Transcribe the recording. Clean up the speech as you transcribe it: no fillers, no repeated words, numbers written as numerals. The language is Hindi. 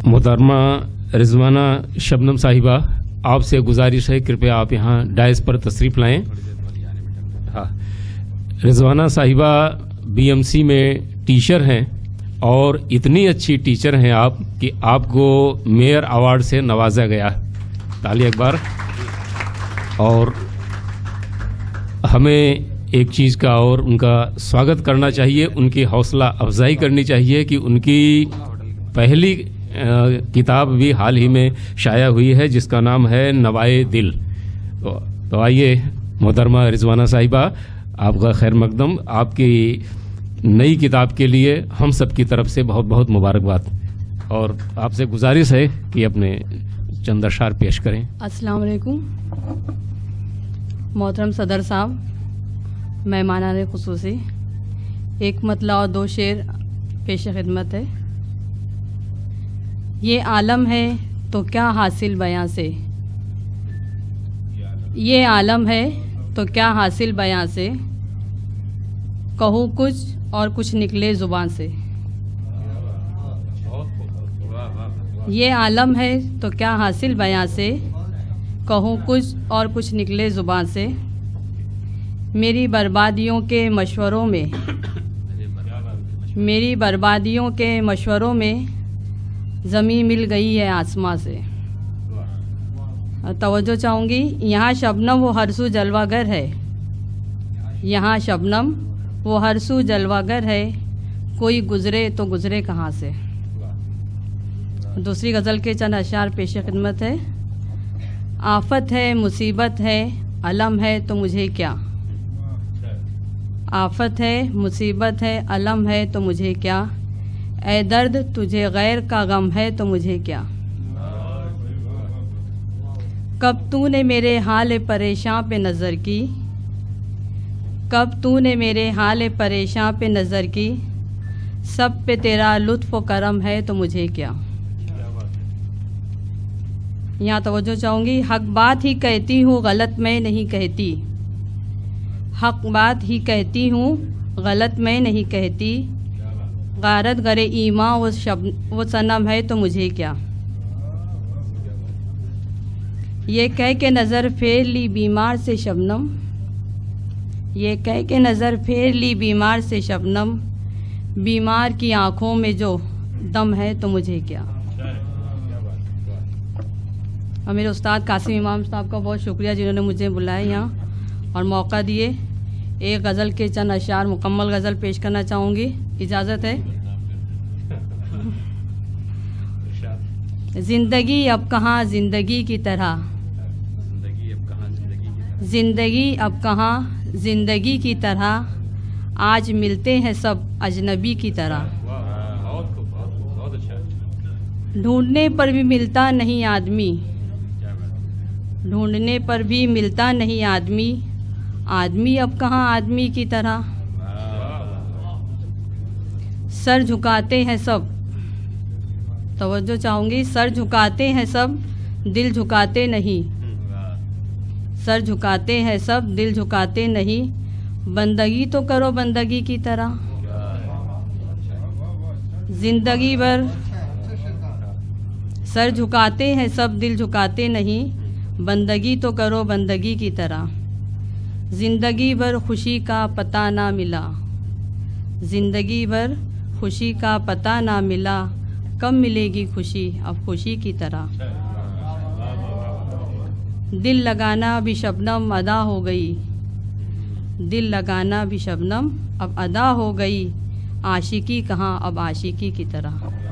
मोहतरमा रिजवाना शबनम साहिबा, आपसे गुजारिश है कृपया आप यहाँ डायस पर तशरीफ़ लाएं। हाँ, रिजवाना साहिबा बीएमसी में टीचर हैं और इतनी अच्छी टीचर हैं आप कि आपको मेयर अवार्ड से नवाजा गया। ताली अकबर। और हमें एक चीज़ का और उनका स्वागत करना चाहिए, उनकी हौसला अफजाई करनी चाहिए कि उनकी पहली किताब भी हाल ही में शाया हुई है जिसका नाम है नवाए दिल। तो आइए मोहतरमा रिजवाना साहिबा, आपका खैर मकदम। आपकी नई किताब के लिए हम सब की तरफ से बहुत बहुत मुबारकबाद और आपसे गुजारिश है कि अपने चंद अशार पेश करें। अस्सलाम वालेकुम मोहतरम सदर साहब, मेहमानाने खुसूसी, एक मतला और दो शेर पेश खिदमत है। ये आलम है तो क्या हासिल बयां से, ये आलम है तो क्या हासिल बयां से, कहूँ कुछ और कुछ निकले ज़ुबान से। ये आलम है तो क्या हासिल बयां से, कहूँ कुछ और कुछ निकले ज़ुबान से। मेरी बर्बादियों के मशवरों में, मेरी बर्बादियों के मशवरों में ज़मीं मिल गई है आसमां से। तवज्जो चाहूँगी, यहाँ शबनम वो हरसू जलवागर है, यहाँ शबनम वो हरसू जलवागर है, कोई गुज़रे तो गुज़रे कहाँ से। दूसरी गज़ल के चंद अशार पेश खिदमत है। आफत है मुसीबत है अलम है तो मुझे क्या, आफत है मुसीबत है अलम है तो मुझे क्या, ए दर्द तुझे गैर का गम है तो मुझे क्या। कब तूने मेरे हाल परेशान पे नज़र की, कब तूने मेरे हाल परेशान पे नज़र की, सब पे तेरा लुत्फ़ व करम है तो मुझे क्या। यहाँ तवज्जो चाहूँगी, हक बात ही कहती हूँ गलत मैं नहीं कहती, हक बात ही कहती हूँ गलत मैं नहीं कहती, गारत गरे ईमा वो सनम है तो मुझे क्या। ये कह के नज़र फेर ली बीमार से शबनम, ये कह के नज़र फेर ली बीमार से शबनम, बीमार की आँखों में जो दम है तो मुझे क्या। और मेरे उस्ताद कासिम इमाम साहब का बहुत शुक्रिया जिन्होंने मुझे बुलाया यहाँ और मौका दिए। एक गज़ल के चंद अशार मुकम्मल गज़ल पेश करना चाहूँगी, इजाज़त है। ज़िंदगी अब कहाँ ज़िंदगी की तरह, ज़िंदगी अब कहाँ ज़िंदगी की तरह, आज मिलते हैं सब अजनबी की तरह। ढूंढने पर भी मिलता नहीं आदमी, ढूंढने पर भी मिलता नहीं आदमी, आदमी अब कहाँ आदमी की तरह। सर झुकाते हैं सब, तवज्जो चाहूँगी, सर झुकाते हैं सब दिल झुकाते नहीं, सर झुकाते हैं सब दिल झुकाते नहीं, बंदगी तो करो बंदगी की तरह। जिंदगी भर सर झुकाते हैं सब दिल झुकाते नहीं, बंदगी तो करो बंदगी की तरह। ज़िंदगी भर खुशी का पता ना मिला, ज़िंदगी भर खुशी का पता ना मिला, कब मिलेगी खुशी अब खुशी की तरह। दिल लगाना भी शबनम अदा हो गई, दिल लगाना भी शबनम अब अदा हो गई, आशिकी कहाँ अब आशिकी की तरह।